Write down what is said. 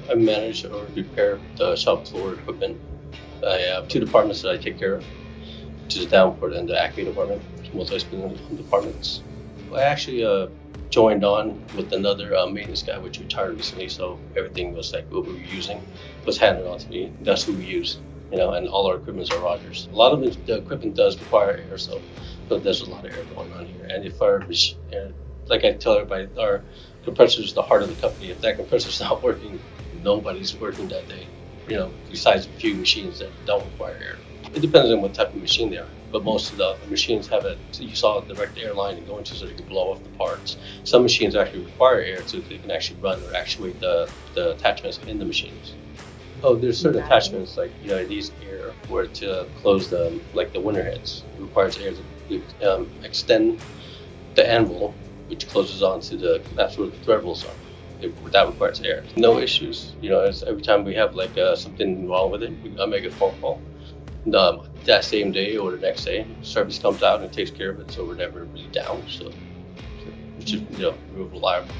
I manage or repair the shop floor equipment. I have two departments that I take care of, which is the downport and the acme department, multi-spin departments. I actually joined on with another maintenance guy, which retired recently, so everything was like what we were using was handed on to me. That's who we use, and all our equipment are Rogers. A lot of the equipment does require air, so but there's a lot of air going on here. And if our machine, like I tell everybody, our compressor is the heart of the company. If that compressor's not working, nobody's working that day. Besides a few machines that don't require air. It depends on what type of machine they are, but most of the machines have you saw a direct air line to go into so they can blow off the parts. Some machines actually require air so they can actually run or actuate the attachments in the machines. Oh, there's certain attachments like it needs air where to close the winner heads. It requires air to extend the anvil, which closes onto that's where the thread rolls are. That requires air. No issues. Every time we have something wrong with it, I make a phone call. That same day or the next day, service comes out and takes care of it, so we're never really down. So it's just real reliable.